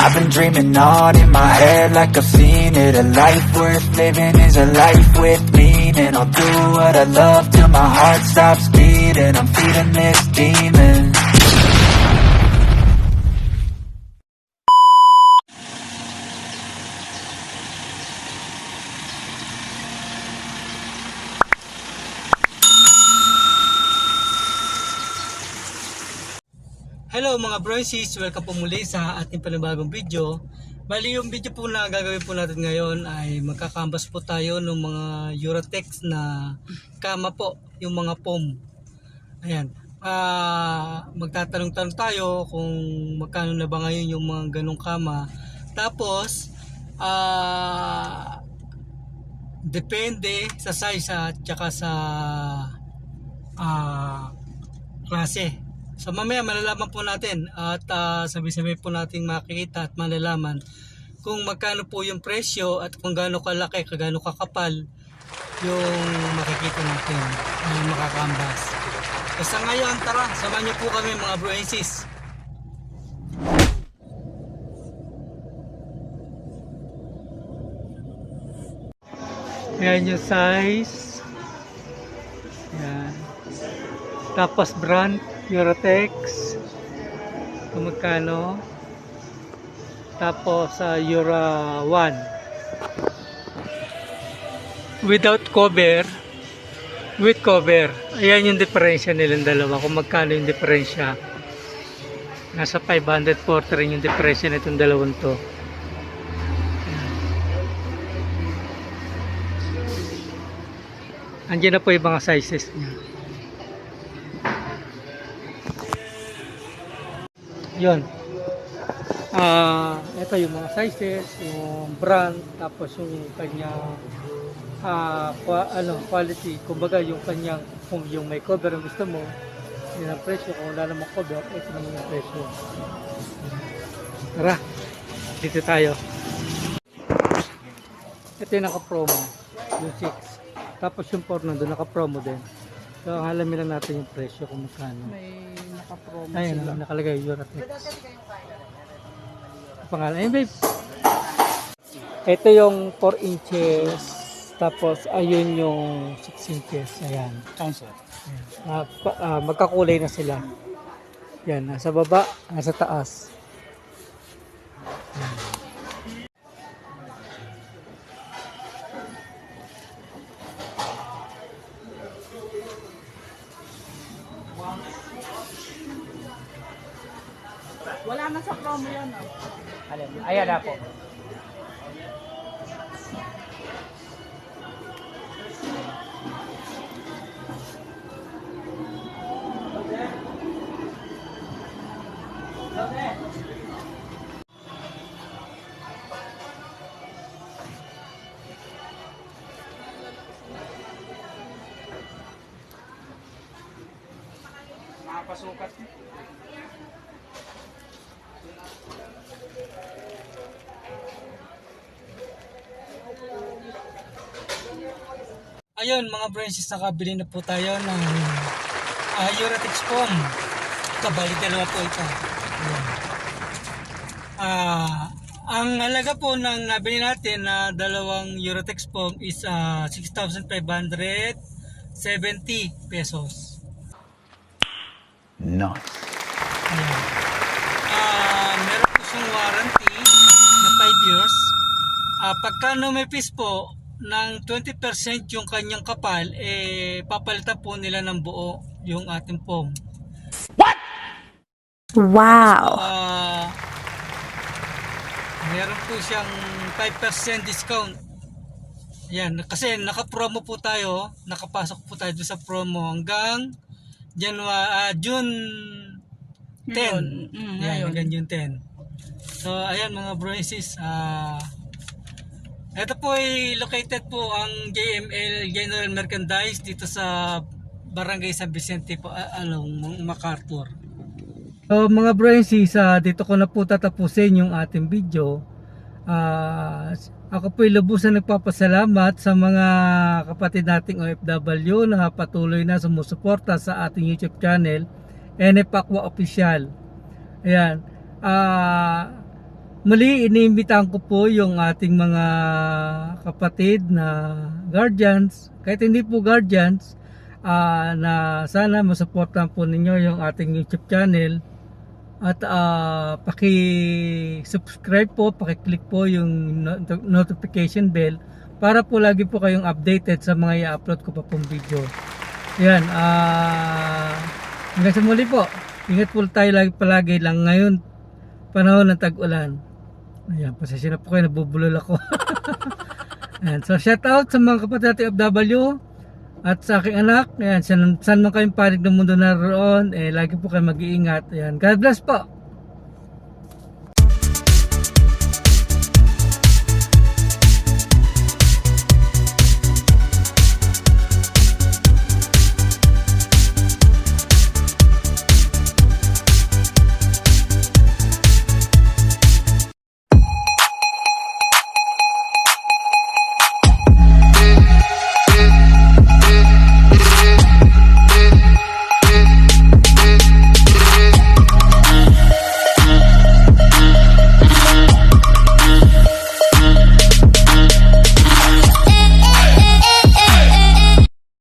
I've been dreaming on in my head like I've seen it. A life worth living is a life with meaning. I'll do what I love till my heart stops beating. I'm feeding this demon. Hello mga broisis, welcome po muli sa ating panibagong video. Bali yung video po na gagawin po natin ngayon ay magkakambas po tayo ng mga Eurotex na kama po, yung mga foam. Ayan, magtatanong-tanong tayo kung magkano na ba ngayon yung mga ganong kama. Tapos, depende sa size at saka sa klase. So mamaya malalaman po natin at sabi-sabi po natin makikita at malalaman kung magkano po yung presyo at kung gaano kalaki, gaano kakapal yung makikita natin ang makakambas. So sa ngayon, tara, samahan niyo po kami mga broensis. Ayan yung size. Ayan. Tapos brand Eurotex kung magkano, tapos Euro 1 without cover, with cover. Ayan yung diferensya nilang dalawa, kung magkano yung diferensya. Nasa 540 rin yung diferensya nitong dalawang to. Andiyan na po yung mga sizes niya. Yun. Ito yung mga sizes, yung brand, tapos yung kanyang quality. Kumbaga yung kanyang, kung yung may cover ang gusto mo, yun ang presyo. Kung wala namang cover, ito naman yung presyo. Tara, dito tayo. Ito yung naka-promo, yung 6. Tapos yung 4 nandun, naka-promo din. So, alamin lang natin yung presyo kung magkano. May naka-promo Ayun, sila. nakalagay Eurotex. Pangalan. Ayun, babe. Ito yung 4 inches. Tapos, ayun yung 6 inches. Ayan. Council. Magkakulay na sila. Yan, nasa baba, nasa taas. Ayan. Wala na sa promo yan. Ayan na po. Nakapasukat. Ayun mga branches, nakabili na po tayo ng Eurotex foam. Kabali dalawa po ito. Ang halaga po ng nabili natin na dalawang Eurotex foam is 6,570 pesos. Nice. Ayan. Meron po siyang warranty na 5 years. Pagka numipis po ng 20% yung kanyang kapal, papalitan po nila ng buo yung ating foam. What? Wow. Meron po siyang 5% discount. Yan, kasi naka-promo po tayo, nakapasok po tayo sa promo hanggang June 10. Yan, hanggang June 10. So, ayan mga broensis, ito po ay located po ang JML General Merchandise dito sa Barangay San Vicente po, MacArthur. So mga broensis, dito ko na po tatapusin yung ating video. Ako po ay lubusan nagpapasalamat sa mga kapatid nating OFW na patuloy na sumusuporta sa ating YouTube channel, NF Aqua Official. Ayan. muli iniimbitahan ko po yung ating mga kapatid na guardians, kahit hindi po guardians, na sana masuportahan po ninyo yung ating YouTube channel at paki-subscribe po, paki-click po yung notification bell para po lagi po kayong updated sa mga i-upload ko pa pong video. Yan, hanggang sa muli po. Ingat po tayo palagi lang ngayon, panahon ng tag-ulan. Ayan, pasensya na po kayo, nabubulol ako. Ayan, so shout out sa mga kapatid natin FW at sa aking anak. Ayan, saan man kayong panig ng mundo naroon, lagi po kayo mag-iingat. Ayan, God bless po.